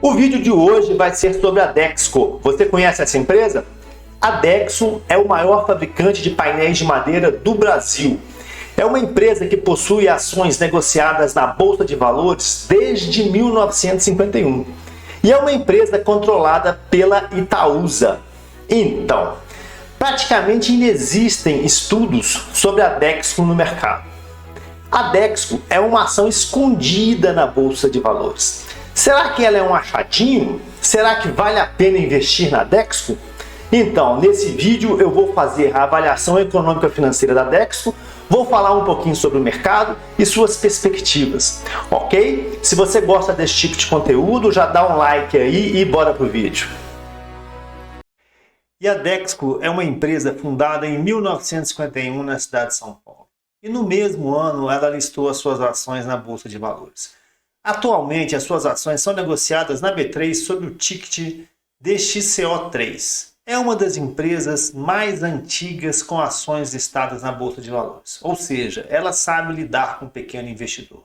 O vídeo de hoje vai ser sobre a Dexco. Você conhece essa empresa? A Dexco é o maior fabricante de painéis de madeira do Brasil. É uma empresa que possui ações negociadas na Bolsa de Valores desde 1951. E é uma empresa controlada pela Itaúsa. Então, praticamente inexistem estudos sobre a Dexco no mercado. A Dexco é uma ação escondida na Bolsa de Valores. Será que ela é um achadinho? Será que vale a pena investir na Dexco? Então, nesse vídeo eu vou fazer a avaliação econômica financeira da Dexco, vou falar um pouquinho sobre o mercado e suas perspectivas, ok? Se você gosta desse tipo de conteúdo, já dá um like aí e bora pro vídeo. E a Dexco é uma empresa fundada em 1951 na cidade de São Paulo. E no mesmo ano ela listou as suas ações na Bolsa de Valores. Atualmente as suas ações são negociadas na B3 sob o ticket DXCO3. É uma das empresas mais antigas com ações listadas na Bolsa de Valores. Ou seja, ela sabe lidar com o pequeno investidor.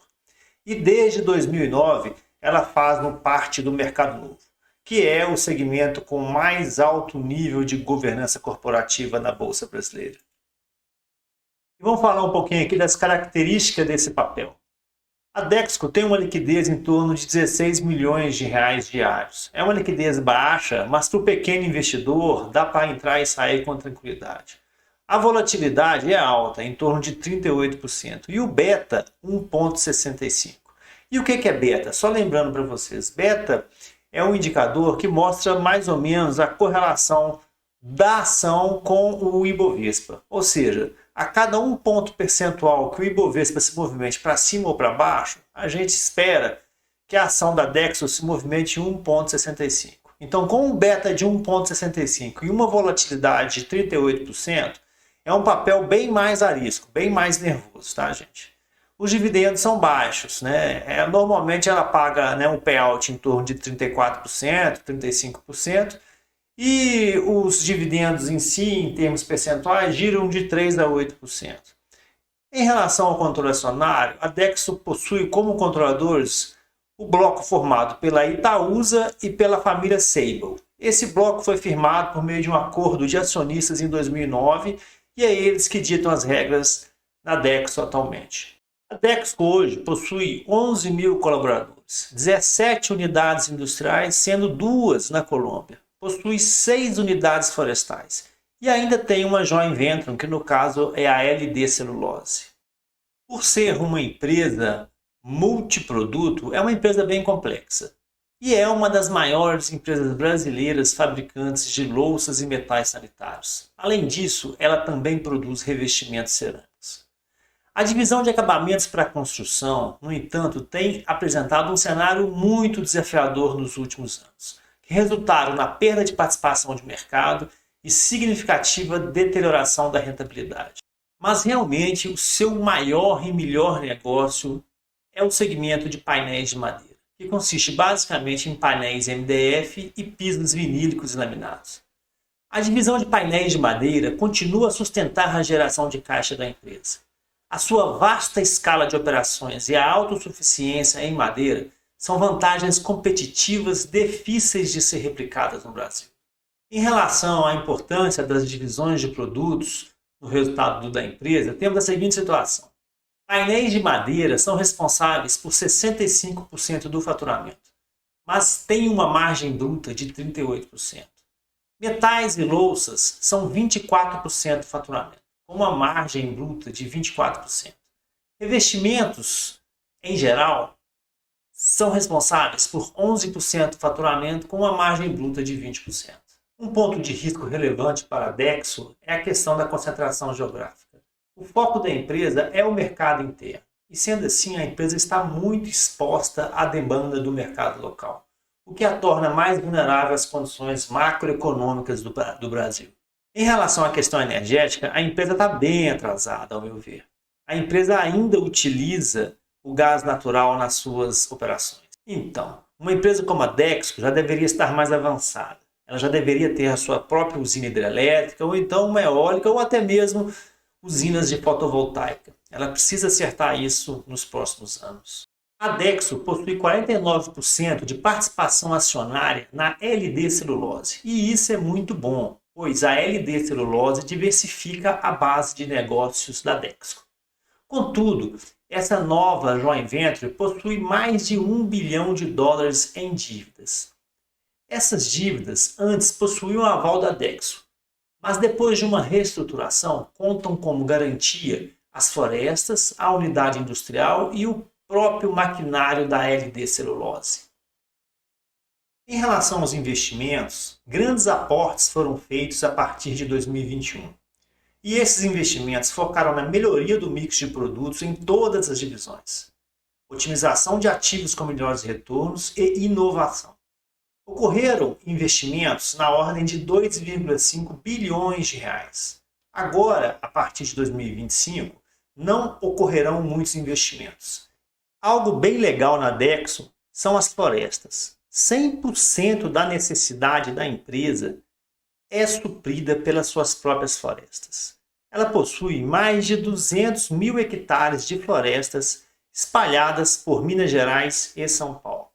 E desde 2009 ela faz parte do Mercado Novo, que é o segmento com mais alto nível de governança corporativa na Bolsa brasileira. E vamos falar um pouquinho aqui das características desse papel. A Dexco tem uma liquidez em torno de 16 milhões de reais diários. É uma liquidez baixa, mas para o pequeno investidor dá para entrar e sair com tranquilidade. A volatilidade é alta, em torno de 38%, e o beta 1,65. E o que é beta? Só lembrando para vocês, beta é um indicador que mostra mais ou menos a correlação da ação com o Ibovespa. Ou seja, a cada 1 ponto percentual que o Ibovespa se movimente para cima ou para baixo, a gente espera que a ação da Dexco se movimente 1,65. Então, com um beta de 1,65 e uma volatilidade de 38%, é um papel bem mais a risco, bem mais nervoso, tá, gente? Os dividendos são baixos, né? Normalmente ela paga, né, um payout em torno de 34%, 35%, e os dividendos em si, em termos percentuais, giram de 3% a 8%. Em relação ao controle acionário, a Dexco possui como controladores o bloco formado pela Itaúsa e pela família Sable. Esse bloco foi firmado por meio de um acordo de acionistas em 2009 e é eles que ditam as regras da Dexco atualmente. A Dexco hoje possui 11 mil colaboradores, 17 unidades industriais, sendo 2 na Colômbia. Possui 6 unidades florestais e ainda tem uma joint venture, que no caso é a LD Celulose. Por ser uma empresa multiproduto, é uma empresa bem complexa e é uma das maiores empresas brasileiras fabricantes de louças e metais sanitários. Além disso, ela também produz revestimentos cerâmicos. A divisão de acabamentos para a construção, no entanto, tem apresentado um cenário muito desafiador nos últimos anos, que resultaram na perda de participação de mercado e significativa deterioração da rentabilidade. Mas realmente o seu maior e melhor negócio é o segmento de painéis de madeira, que consiste basicamente em painéis MDF e pisos vinílicos e laminados. A divisão de painéis de madeira continua a sustentar a geração de caixa da empresa. A sua vasta escala de operações e a autossuficiência em madeira são vantagens competitivas difíceis de ser replicadas no Brasil. Em relação à importância das divisões de produtos no resultado da empresa, temos a seguinte situação. Painéis de madeira são responsáveis por 65% do faturamento, mas têm uma margem bruta de 38%. Metais e louças são 24% do faturamento, com uma margem bruta de 24%. Revestimentos, em geral, são responsáveis por 11% do faturamento com uma margem bruta de 20%. Um ponto de risco relevante para a Dexco é a questão da concentração geográfica. O foco da empresa é o mercado interno e, sendo assim, a empresa está muito exposta à demanda do mercado local, o que a torna mais vulnerável às condições macroeconômicas do Brasil. Em relação à questão energética, a empresa está bem atrasada, ao meu ver. A empresa ainda utiliza o gás natural nas suas operações. Então, uma empresa como a Dexco já deveria estar mais avançada. Ela já deveria ter a sua própria usina hidrelétrica, ou então uma eólica, ou até mesmo usinas de fotovoltaica. Ela precisa acertar isso nos próximos anos. A Dexo possui 49% de participação acionária na LD Celulose, e isso é muito bom, pois a LD Celulose diversifica a base de negócios da Dexco. Contudo, essa nova joint venture possui mais de US$ 1 bilhão em dívidas. Essas dívidas antes possuíam o aval da Dexo, mas depois de uma reestruturação contam como garantia as florestas, a unidade industrial e o próprio maquinário da LD Celulose. Em relação aos investimentos, grandes aportes foram feitos a partir de 2021. E esses investimentos focaram na melhoria do mix de produtos em todas as divisões, otimização de ativos com melhores retornos e inovação. Ocorreram investimentos na ordem de R$ 2,5 bilhões. Agora, a partir de 2025, não ocorrerão muitos investimentos. Algo bem legal na Dexo são as florestas. 100% da necessidade da empresa é suprida pelas suas próprias florestas. Ela possui mais de 200 mil hectares de florestas espalhadas por Minas Gerais e São Paulo.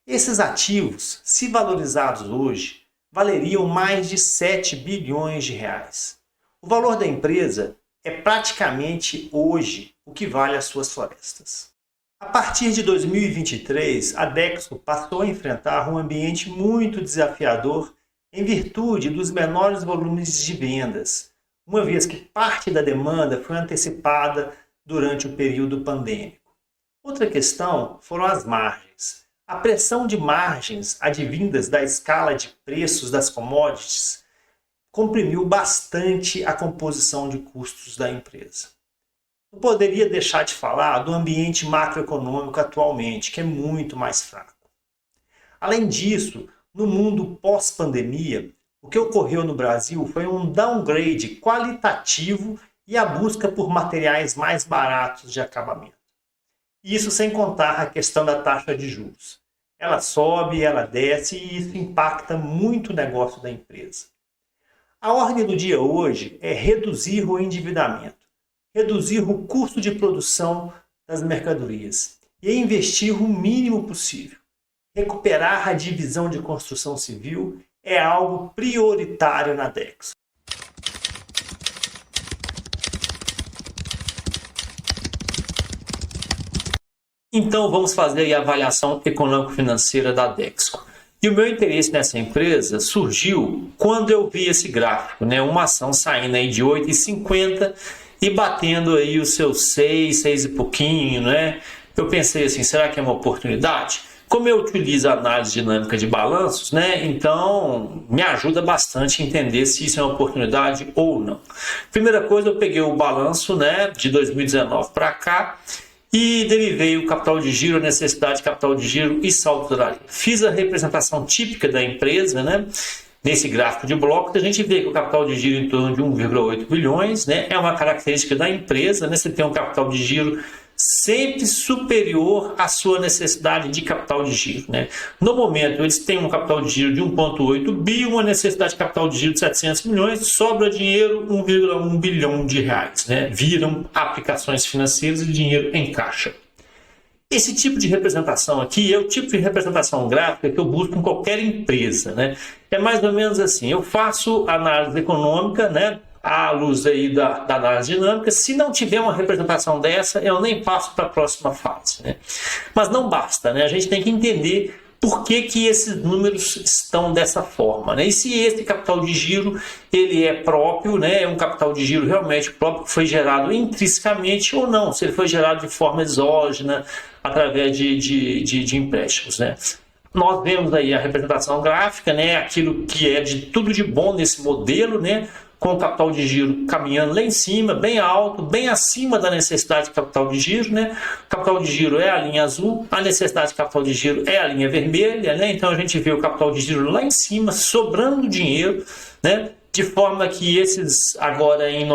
Esses ativos, se valorizados hoje, valeriam mais de R$ 7 bilhões. O valor da empresa é praticamente hoje o que vale as suas florestas. A partir de 2023, a Dexco passou a enfrentar um ambiente muito desafiador em virtude dos menores volumes de vendas, uma vez que parte da demanda foi antecipada durante o período pandêmico. Outra questão foram as margens. A pressão de margens advindas da escala de preços das commodities comprimiu bastante a composição de custos da empresa. Não poderia deixar de falar do ambiente macroeconômico atualmente, que é muito mais fraco. Além disso, no mundo pós-pandemia, o que ocorreu no Brasil foi um downgrade qualitativo e a busca por materiais mais baratos de acabamento. Isso sem contar a questão da taxa de juros. Ela sobe, ela desce e isso impacta muito o negócio da empresa. A ordem do dia hoje é reduzir o endividamento, reduzir o custo de produção das mercadorias e investir o mínimo possível. Recuperar a divisão de construção civil é algo prioritário na Dexco. Então vamos fazer a avaliação econômico-financeira da Dexco. E o meu interesse nessa empresa surgiu quando eu vi esse gráfico, né? Uma ação saindo aí de 8,50 e batendo aí os seus 6 e pouquinho, né? Eu pensei assim, será que é uma oportunidade? Como eu utilizo a análise dinâmica de balanços, né? Então me ajuda bastante a entender se isso é uma oportunidade ou não. Primeira coisa, eu peguei o balanço, né, de 2019 para cá e derivei o capital de giro, a necessidade de capital de giro e saldo horário. Fiz a representação típica da empresa, né? Nesse gráfico de bloco, a gente vê que o capital de giro em torno de 1,8 bilhões, né? É uma característica da empresa, né? Você tem um capital de giro sempre superior à sua necessidade de capital de giro, né? No momento, eles têm um capital de giro de 1,8 bi, uma necessidade de capital de giro de 700 milhões, sobra dinheiro 1,1 bilhão de reais, né? Viram aplicações financeiras e dinheiro em caixa. Esse tipo de representação aqui é o tipo de representação gráfica que eu busco em qualquer empresa, né? É mais ou menos assim, eu faço análise econômica, né, à luz aí da análise dinâmica. Se não tiver uma representação dessa, eu nem passo para a próxima fase, né? Mas não basta, né? A gente tem que entender por que esses números estão dessa forma, né? E se esse capital de giro ele é próprio, né? É um capital de giro realmente próprio que foi gerado intrinsecamente ou não, se ele foi gerado de forma exógena através de empréstimos, né? Nós vemos aí a representação gráfica, né? Aquilo que é de tudo de bom nesse modelo, né? Com o capital de giro caminhando lá em cima, bem alto, bem acima da necessidade de capital de giro, né? O capital de giro é a linha azul, a necessidade de capital de giro é a linha vermelha, né? Então a gente vê o capital de giro lá em cima, sobrando dinheiro, né? De forma que esses, agora em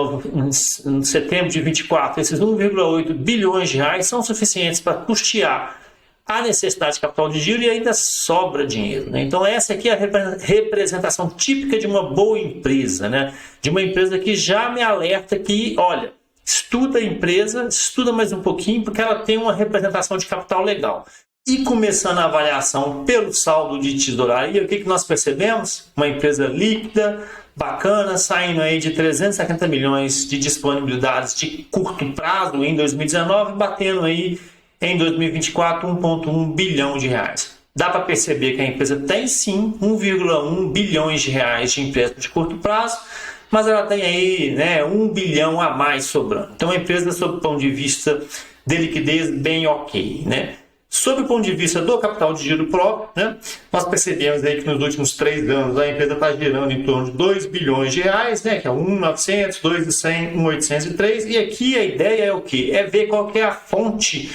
setembro de 24, esses 1,8 bilhões de reais são suficientes para custear a necessidade de capital de giro e ainda sobra dinheiro, né? Então essa aqui é a representação típica de uma boa empresa, né? De uma empresa que já me alerta que, olha, estuda a empresa, estuda mais um pouquinho, porque ela tem uma representação de capital legal. E começando a avaliação pelo saldo de tesouraria, o que nós percebemos? Uma empresa líquida, bacana, saindo aí de 370 milhões de disponibilidades de curto prazo em 2019, batendo aí em 2024 1,1 bilhão de reais. Dá para perceber que a empresa tem sim 1,1 bilhões de reais de empréstimo de curto prazo, mas ela tem aí 1 bilhão a mais sobrando. Então a empresa, sob o ponto de vista de liquidez, bem ok, né? Sob o ponto de vista do capital de giro próprio, nós percebemos aí que nos últimos 3 anos a empresa está girando em torno de 2 bilhões de reais, que é 1.900, 2.100, 1.803, e aqui a ideia é o quê? É ver qual que é a fonte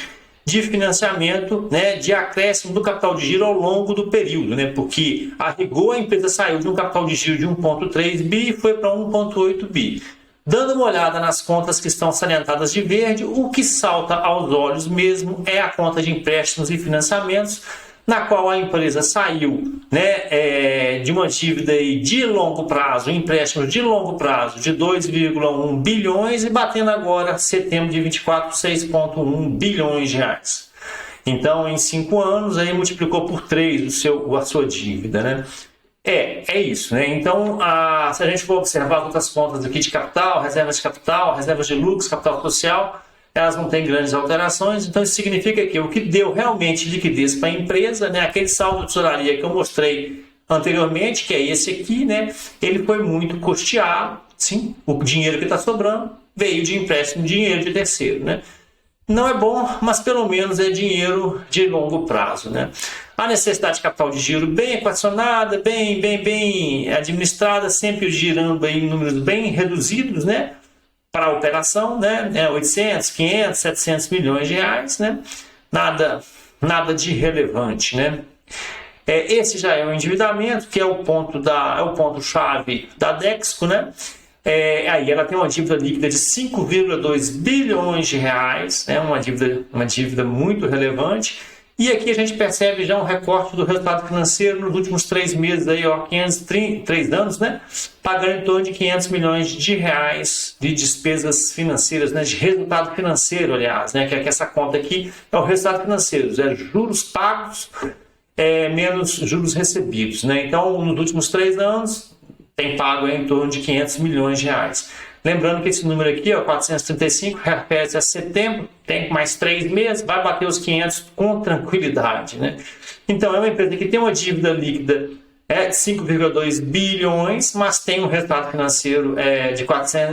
de financiamento, de acréscimo do capital de giro ao longo do período, porque a rigor a empresa saiu de um capital de giro de 1,3 bi e foi para 1,8 bi. Dando uma olhada nas contas que estão salientadas de verde, o que salta aos olhos mesmo é a conta de empréstimos e financiamentos, na qual a empresa saiu de uma dívida de longo prazo, empréstimos de longo prazo de 2,1 bilhões e batendo agora, setembro de 24, 6,1 bilhões de reais. Então, em 5 anos, aí multiplicou por 3 a sua dívida, É isso, Então, se a gente for observar outras contas aqui de capital, reservas de lucros, capital social, elas não têm grandes alterações, então isso significa que o que deu realmente liquidez para a empresa, aquele saldo de tesouraria que eu mostrei anteriormente, que é esse aqui, ele foi muito custeado, sim, o dinheiro que está sobrando veio de empréstimo, dinheiro de terceiro, Não é bom, mas pelo menos é dinheiro de longo prazo, A necessidade de capital de giro bem equacionada, bem administrada, sempre girando em números bem reduzidos, para a operação, 800, 500, 700 milhões de reais, Nada de relevante, Esse já é o endividamento, que é o ponto-chave da Dexco, Aí ela tem uma dívida líquida de 5,2 bilhões de reais, uma dívida muito relevante. E aqui a gente percebe já um recorte do resultado financeiro nos últimos 3 meses, 3 anos, pagando em torno de 500 milhões de reais de despesas financeiras, de resultado financeiro, aliás, que essa conta aqui é o resultado financeiro, juros pagos menos juros recebidos. Então, nos últimos 3 anos, tem pago em torno de 500 milhões de reais. Lembrando que esse número aqui, 435, refere-se a setembro, tem mais 3 meses, vai bater os 500 com tranquilidade. Então, é uma empresa que tem uma dívida líquida de 5,2 bilhões, mas tem um resultado financeiro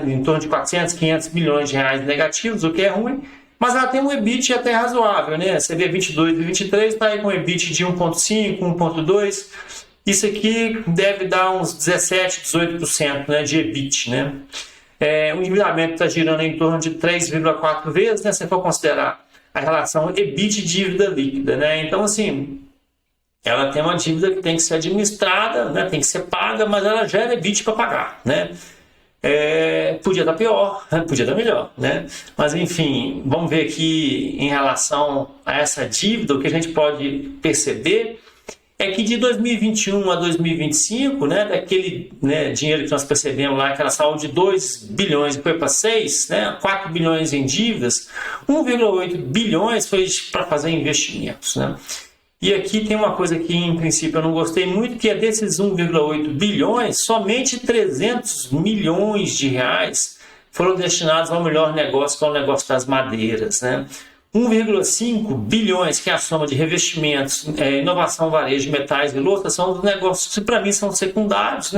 em torno de 400, 500 milhões de reais negativos, o que é ruim, mas ela tem um EBIT até razoável. Você vê 22 e 23, está aí com um EBIT de 1,5, 1,2. Isso aqui deve dar uns 17, 18% de EBIT. O endividamento está girando em torno de 3,4 vezes, se você for considerar a relação EBIT dívida líquida. Então, assim, ela tem uma dívida que tem que ser administrada, tem que ser paga, mas ela gera EBIT para pagar. Podia dar pior, podia dar melhor. Mas, enfim, vamos ver aqui em relação a essa dívida, o que a gente pode perceber é que de 2021 a 2025, daquele dinheiro que nós percebemos lá, que ela saiu de 2 bilhões e foi para 6, 4 bilhões em dívidas, 1,8 bilhões foi para fazer investimentos. E aqui tem uma coisa que, em princípio, eu não gostei muito, que é desses 1,8 bilhões, somente 300 milhões de reais foram destinados ao melhor negócio, que é o negócio das madeiras. 1,5 bilhões, que é a soma de revestimentos, inovação, varejo, metais e louças, são os negócios que para mim são secundários,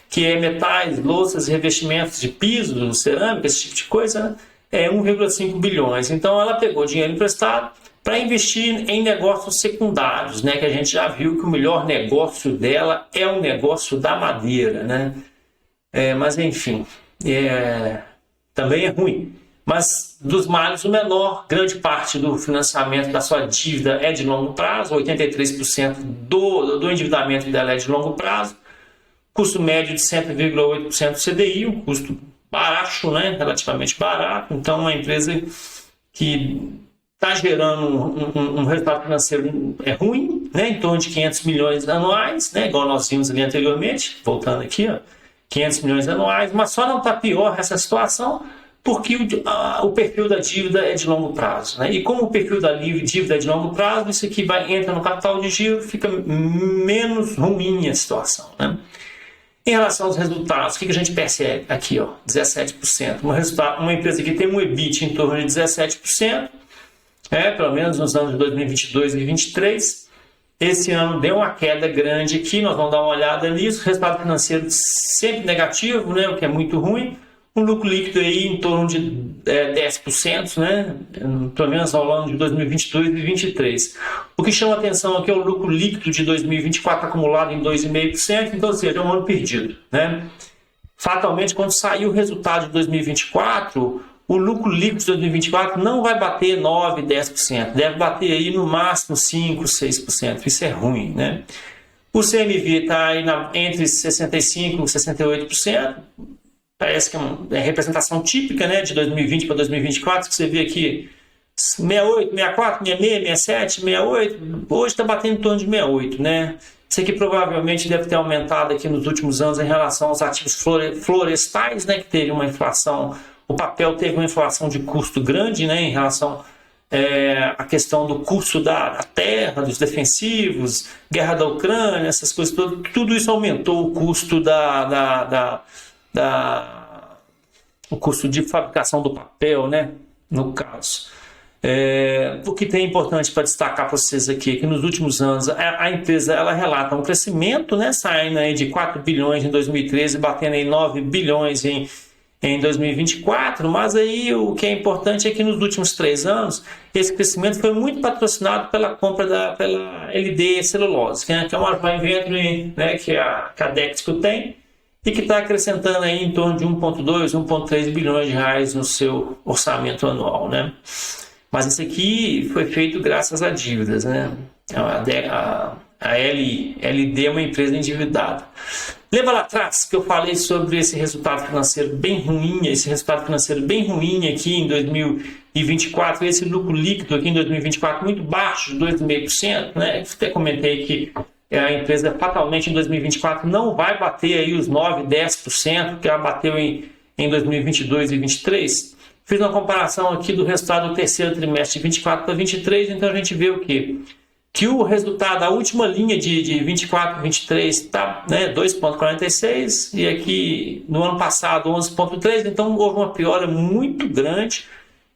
que é metais, louças e revestimentos de piso, cerâmica, esse tipo de coisa, 1,5 bilhões. Então ela pegou dinheiro emprestado para investir em negócios secundários, que a gente já viu que o melhor negócio dela é o negócio da madeira. Mas enfim, também é ruim. Mas dos males o menor, grande parte do financiamento da sua dívida é de longo prazo, 83% do endividamento dela é de longo prazo, custo médio de 7,8% do CDI, um custo baixo, relativamente barato. Então, uma empresa que está gerando um resultado financeiro ruim, em torno de 500 milhões anuais, igual nós vimos ali anteriormente, voltando aqui, 500 milhões anuais, mas só não está pior essa situação porque o perfil da dívida é de longo prazo, né? E como o perfil da dívida é de longo prazo, isso aqui entra no capital de giro, fica menos ruim a situação, né? Em relação aos resultados, o que a gente percebe aqui? 17%. Uma empresa que tem um EBIT em torno de 17%, pelo menos nos anos de 2022 e 2023. Esse ano deu uma queda grande aqui, nós vamos dar uma olhada nisso. Resultado financeiro sempre negativo, né, o que é muito ruim. Um lucro líquido aí em torno de 10%, né, pelo menos ao longo de 2022 e 2023. O que chama atenção aqui é o lucro líquido de 2024 acumulado em 2,5%, então, ou seja, é um ano perdido, né? Fatalmente, quando sair o resultado de 2024, o lucro líquido de 2024 não vai bater 9%, 10%. Deve bater aí no máximo 5%, 6%. Isso é ruim, né? O CMV está aí entre 65% e 68%. Parece que é representação típica, né, de 2020 para 2024, que você vê aqui 68, 64, 66, 67, 68. Hoje está batendo em torno de 68, né? Isso aqui provavelmente deve ter aumentado aqui nos últimos anos em relação aos ativos florestais, né, que teve uma inflação, o papel teve uma inflação de custo grande, né, em relação à questão do custo da terra, dos defensivos, guerra da Ucrânia, essas coisas, tudo isso aumentou o custo o custo de fabricação do papel, né, no caso. O que tem importante para destacar para vocês aqui é que nos últimos anos a empresa ela relata um crescimento, né, saindo aí de 4 bilhões em 2013, batendo em 9 bilhões em 2024, mas aí o que é importante é que nos últimos 3 anos esse crescimento foi muito patrocinado pela compra pela LD Celulose, que é uma joint venture, né, que a Dexco tem, e que está acrescentando aí em torno de 1,2, 1,3 bilhões de reais no seu orçamento anual, né? Mas isso aqui foi feito graças a dívidas, né? A LD é uma empresa endividada. Lembra lá atrás que eu falei sobre esse resultado financeiro bem ruim, aqui em 2024, esse lucro líquido aqui em 2024 muito baixo, de 2,5%, né? Até comentei que a empresa fatalmente em 2024 não vai bater aí os 9%, 10% que ela bateu em 2022 e 2023. Fiz uma comparação aqui do resultado do terceiro trimestre de 24 para 23, então a gente vê o quê? Que o resultado, a última linha de 24 e 23 está, né, 2,46 e aqui no ano passado 11,3, então houve uma piora muito grande.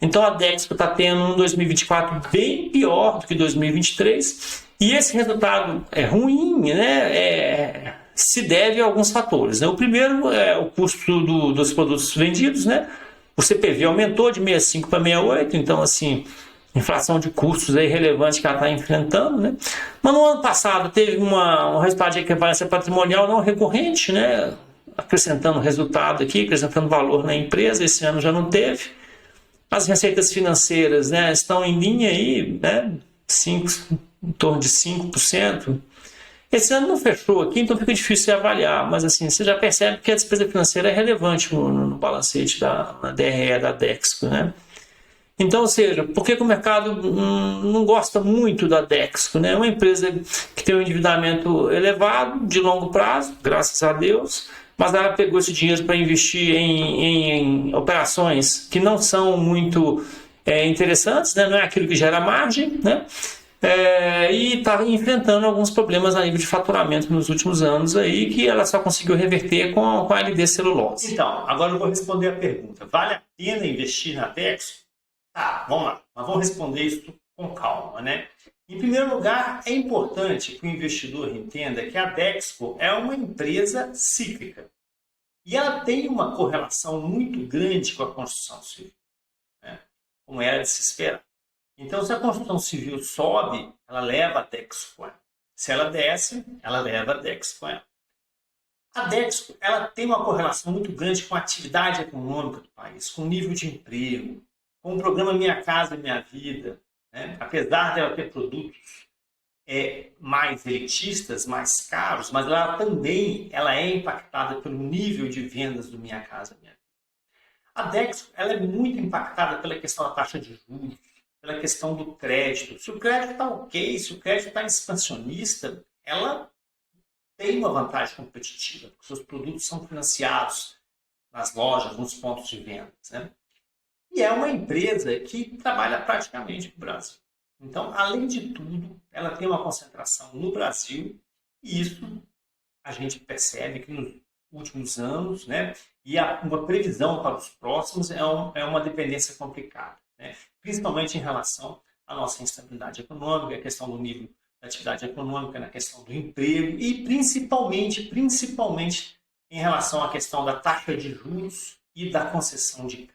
Então a Dexco está tendo um 2024 bem pior do que 2023 e esse resultado é ruim, né, se deve a alguns fatores, né? O primeiro é o custo dos produtos vendidos, né? O CPV aumentou de 65 para 68, então assim, inflação de custos aí relevante que ela está enfrentando, né? Mas no ano passado teve um resultado de equivalência patrimonial não recorrente, né? Acrescentando resultado aqui, acrescentando valor na empresa, esse ano já não teve. As receitas financeiras, né, estão em linha aí, né, em torno de 5%. Esse ano não fechou aqui, então fica difícil de avaliar, mas assim, você já percebe que a despesa financeira é relevante no balancete na DRE da Dexco, né? Então, ou seja, por que o mercado não gosta muito da Dexco, né? É uma empresa que tem um endividamento elevado, de longo prazo, graças a Deus, mas ela pegou esse dinheiro para investir em operações que não são muito interessantes, né? Não é aquilo que gera margem, né? E está enfrentando alguns problemas a nível de faturamento nos últimos anos aí, que ela só conseguiu reverter com a LD Celulose. Então, agora eu vou responder a pergunta. Vale a pena investir na Dexco? Tá, vamos lá. Mas vamos responder isso com calma, né? Em primeiro lugar, é importante que o investidor entenda que a Dexco é uma empresa cíclica. E ela tem uma correlação muito grande com a construção civil, né? Como era de se esperar. Então, se a construção civil sobe, ela leva a Dexco com ela. Se ela desce, ela leva a Dexco com ela. A Dexco ela tem uma correlação muito grande com a atividade econômica do país, com o nível de emprego, com o programa Minha Casa Minha Vida, né? Apesar dela ter produtos mais elitistas, mais caros, mas ela também é impactada pelo nível de vendas do Minha Casa Minha Vida. A Dexco ela é muito impactada pela questão da taxa de juros, pela questão do crédito. Se o crédito está ok, se o crédito está expansionista, ela tem uma vantagem competitiva, porque seus produtos são financiados nas lojas, nos pontos de venda, né? E é uma empresa que trabalha praticamente no Brasil. Então, além de tudo, ela tem uma concentração no Brasil e isso a gente percebe que nos últimos anos, né, e uma previsão para os próximos é uma dependência complicada, né, principalmente em relação à nossa instabilidade econômica, a questão do nível da atividade econômica, na questão do emprego e principalmente em relação à questão da taxa de juros e da concessão de crédito.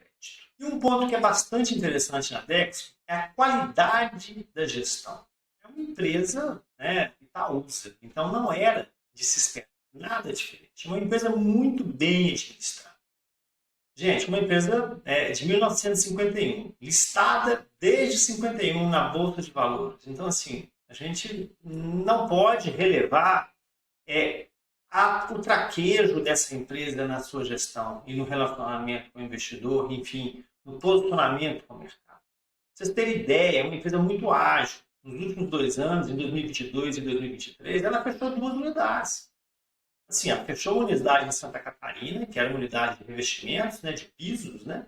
E um ponto que é bastante interessante na Dexco é a qualidade da gestão. É uma empresa, né, Itaúsa, então não era de se esperar nada diferente. Uma empresa muito bem administrada. Gente, uma empresa de 1951, listada desde 51 na Bolsa de Valores. Então, assim, a gente não pode relevar o traquejo dessa empresa na sua gestão e no relacionamento com o investidor, enfim, no posicionamento com o mercado. Pra vocês terem ideia, é uma empresa muito ágil. Nos últimos 2 anos, em 2022 e 2023, ela fechou 2 unidades. Assim, ela fechou uma unidade em Santa Catarina, que era uma unidade de revestimentos, né, de pisos, né?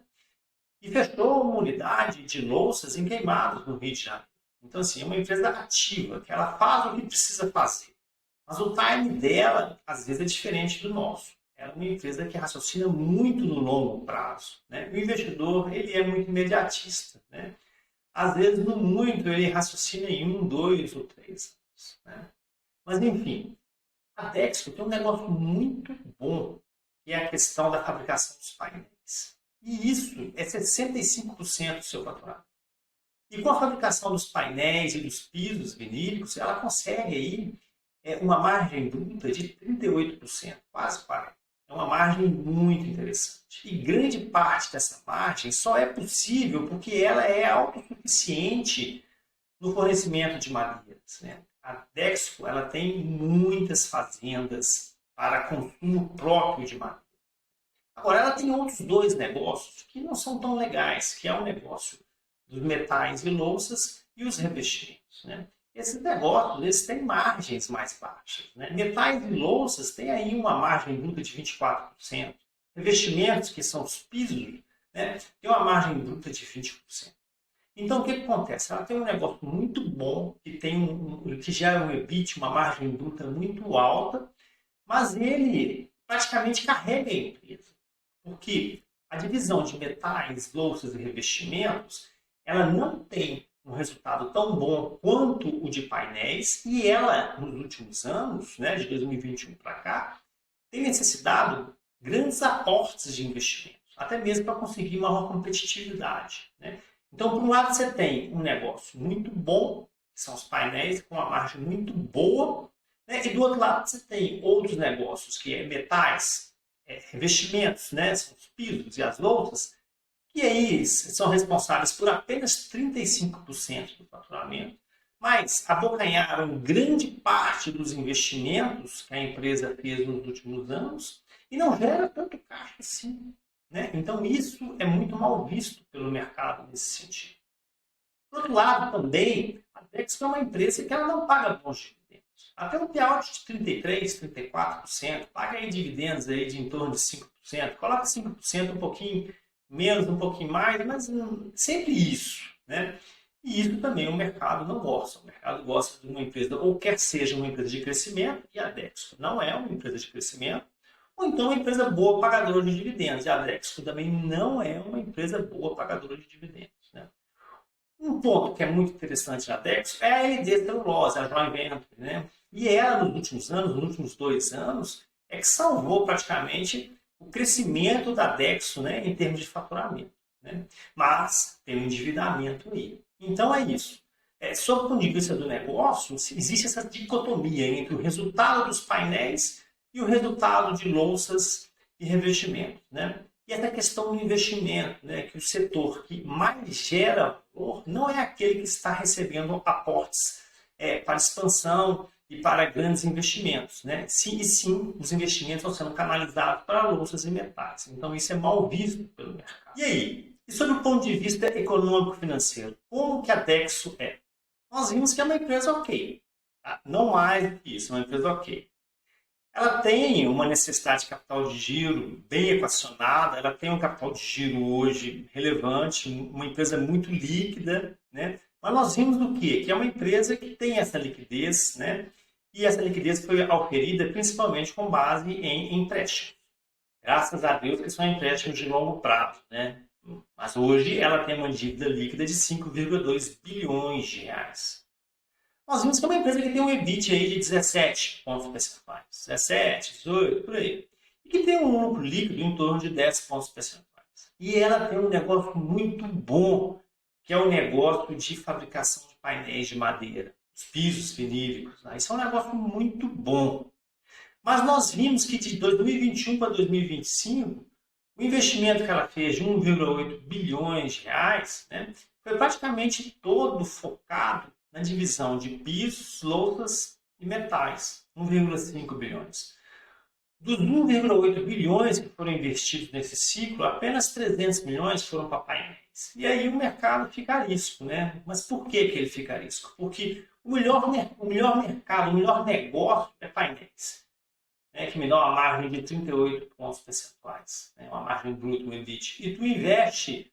E fechou uma unidade de louças em Queimados, no Rio de Janeiro. Então, assim, é uma empresa ativa, que ela faz o que precisa fazer. Mas o time dela, às vezes, é diferente do nosso. É uma empresa que raciocina muito no longo prazo, né? O investidor, ele é muito imediatista, né? Às vezes, no muito, ele raciocina em 1, 2 ou 3 anos, né? Mas, enfim, a Dexco tem um negócio muito bom, que é a questão da fabricação dos painéis. E isso é 65% do seu faturamento. E com a fabricação dos painéis e dos pisos vinílicos, ela consegue aí uma margem bruta de 38%, quase 40%. É uma margem muito interessante. E grande parte dessa margem só é possível porque ela é autossuficiente no fornecimento de madeiras, né? A Dexco ela tem muitas fazendas para consumo próprio de madeira. Agora, ela tem outros 2 negócios que não são tão legais, que é o negócio dos metais e louças e os revestimentos, né? Esses negócios, eles têm margens mais baixas, né? Metais e louças têm aí uma margem bruta de 24%. Revestimentos, que são os pisos, né, tem uma margem bruta de 20%. Então, o que acontece? Ela tem um negócio muito bom, que gera um EBIT, uma margem bruta muito alta, mas ele praticamente carrega a empresa. Porque a divisão de metais, louças e revestimentos, ela não tem um resultado tão bom quanto o de painéis, e ela, nos últimos anos, né, de 2021 para cá, tem necessitado grandes aportes de investimentos, até mesmo para conseguir maior competitividade, né? Então, por um lado, você tem um negócio muito bom, que são os painéis, com uma margem muito boa, né? E do outro lado, você tem outros negócios, que é metais, revestimentos, né? São os pisos e as louças, que aí são responsáveis por apenas 35% do faturamento, mas abocanharam grande parte dos investimentos que a empresa fez nos últimos anos e não gera tanto caixa assim, né? Então, isso é muito mal visto pelo mercado nesse sentido. Por outro lado, também, a Dexco é uma empresa que ela não paga bons dividendos. Até um payout de 33%, 34%, paga aí dividendos aí de em torno de 5%, coloca 5%, um pouquinho menos, um pouquinho mais, mas sempre isso, né? E isso também o mercado não gosta. O mercado gosta de uma empresa, ou quer seja uma empresa de crescimento, e a Dexco não é uma empresa de crescimento, ou então uma empresa boa pagadora de dividendos. E a Dexco também não é uma empresa boa pagadora de dividendos, né? Um ponto que é muito interessante na Dexco é a LD Celulose, a joint venture, né? E ela, nos últimos anos, nos últimos 2 anos, é que salvou praticamente o crescimento da Dexco, né, em termos de faturamento, né? Mas tem um endividamento aí. Então é isso. Sob o ponto de vista do negócio, existe essa dicotomia entre o resultado dos painéis e o resultado de louças e revestimentos, né? E essa questão do investimento, né? Que o setor que mais gera valor não é aquele que está recebendo aportes para expansão e para grandes investimentos, né? Sim, os investimentos estão sendo canalizados para louças e metais. Então, isso é mal visto pelo mercado. E aí? E sob o ponto de vista econômico-financeiro, como que a Dexco é? Nós vimos que é uma empresa ok. Tá? Não mais do que isso, é uma empresa ok. ela tem uma necessidade de capital de giro bem equacionada, ela tem um capital de giro hoje relevante, uma empresa muito líquida, né? Mas nós vimos do quê? Que é uma empresa que tem essa liquidez, né? E essa liquidez foi oferida principalmente com base em empréstimos. Graças a Deus que são empréstimos de longo prazo, né? Mas hoje ela tem uma dívida líquida de 5,2 bilhões de reais. Nós vimos que é uma empresa que tem um EBIT aí de 17 pontos percentuais, 17, 18, por aí. E que tem um lucro líquido em torno de 10 pontos percentuais. E ela tem um negócio muito bom, que é o negócio de fabricação de painéis de madeira, os pisos vinílicos. Né? Isso é um negócio muito bom. Mas nós vimos que de 2021 para 2025, o investimento que ela fez de 1,8 bilhões de reais, né, foi praticamente todo focado na divisão de pisos, louças e metais, 1,5 bilhões. Dos 1,8 bilhões que foram investidos nesse ciclo, apenas 300 milhões foram para painéis. E aí o mercado fica a risco, né? Mas por que ele fica a risco? Porque o melhor mercado, o melhor negócio é painéis, né? Que me dá uma margem de 38 pontos percentuais, né? Uma margem bruta no EBIT. E tu investe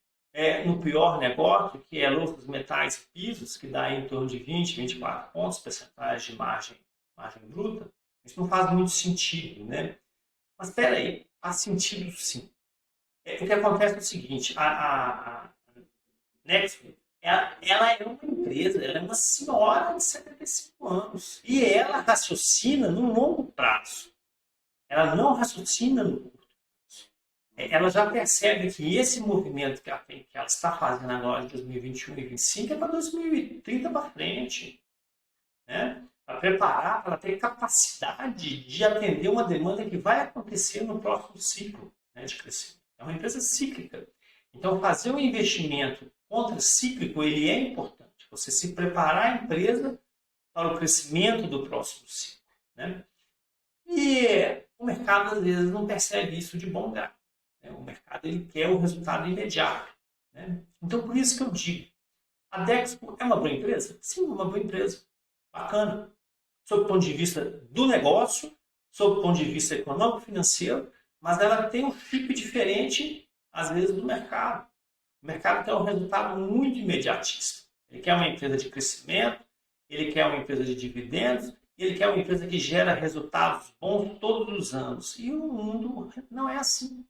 no pior negócio, que é louças, metais e pisos, que dá em torno de 20, 24 pontos percentuais de margem bruta, isso não faz muito sentido, né? Mas espera aí, faz sentido sim. O que acontece é o seguinte, a Nextdoor, ela é uma empresa, ela é uma senhora de 75 anos, e ela raciocina no longo prazo. Ela não raciocina no curto prazo. Ela já percebe que esse movimento que ela está fazendo agora de 2021 e 2025 é para 2030 para frente. Né? Para preparar, para ter capacidade de atender uma demanda que vai acontecer no próximo ciclo, né, de crescimento. É uma empresa cíclica. Então, fazer um investimento contracíclico, ele é importante. Você se preparar a empresa para o crescimento do próximo ciclo. Né? E o mercado, às vezes, não percebe isso de bom grado. O mercado ele quer o resultado imediato. Né? Então, por isso que eu digo, a Dexco é uma boa empresa? Sim, uma boa empresa. Bacana. Sob o ponto de vista do negócio, sob o ponto de vista econômico-financeiro, mas ela tem um chip diferente, às vezes, do mercado. O mercado quer um resultado muito imediatista. Ele quer uma empresa de crescimento, ele quer uma empresa de dividendos, ele quer uma empresa que gera resultados bons todos os anos. E o mundo não é assim.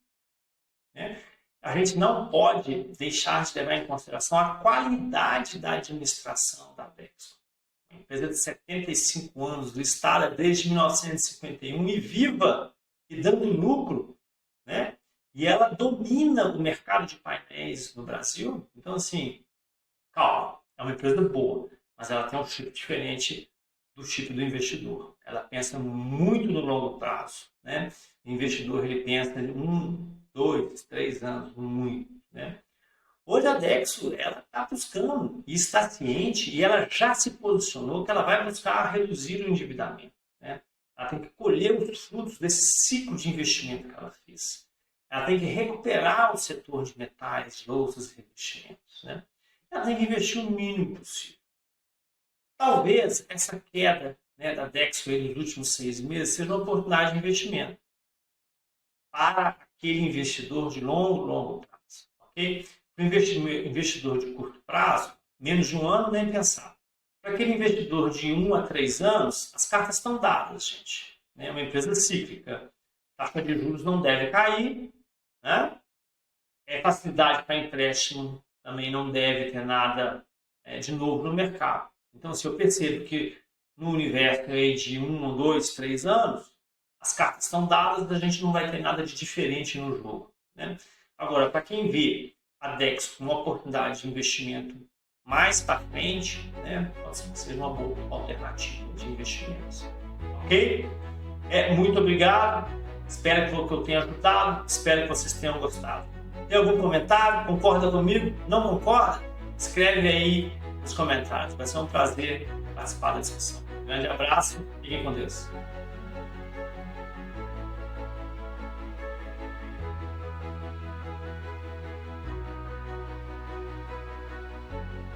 Né? A gente não pode deixar de levar em consideração a qualidade da administração da Dexco. Uma empresa de 75 anos, listada desde 1951 e viva e dando lucro, né? E ela domina o mercado de painéis no Brasil. Então, assim, calma, é uma empresa boa, mas ela tem um chip diferente do chip do investidor. Ela pensa muito no longo prazo, né? O investidor, ele pensa em 1, 2, 3 anos, muito, né? Hoje a Dexco, ela está buscando e está ciente, e ela já se posicionou que ela vai buscar reduzir o endividamento, né? Ela tem que colher os frutos desse ciclo de investimento que ela fez. Ela tem que recuperar o setor de metais, louças e revestimentos, né? Ela tem que investir o mínimo possível. Talvez essa queda, né, da Dexco nos últimos 6 meses seja uma oportunidade de investimento para aquele investidor de longo prazo. Okay? Para o investidor de curto prazo, menos de um ano, nem pensar. Para aquele investidor de 1 a 3 anos, as cartas estão dadas, gente. É uma empresa cíclica. A taxa de juros não deve cair. Né? Facilidade para empréstimo também não deve ter nada de novo no mercado. Então, se eu percebo que no universo aí de 1, 2, 3 anos, as cartas estão dadas, a gente não vai ter nada de diferente no jogo. Né? Agora, para quem vê a Dexco como uma oportunidade de investimento mais para frente, né, pode ser que seja uma boa alternativa de investimentos. Ok? Muito obrigado. Espero que eu tenha ajudado. Espero que vocês tenham gostado. Tem algum comentário? Concorda comigo? Não concorda? Escreve aí nos comentários. Vai ser um prazer participar da discussão. Um grande abraço. Fiquem com Deus.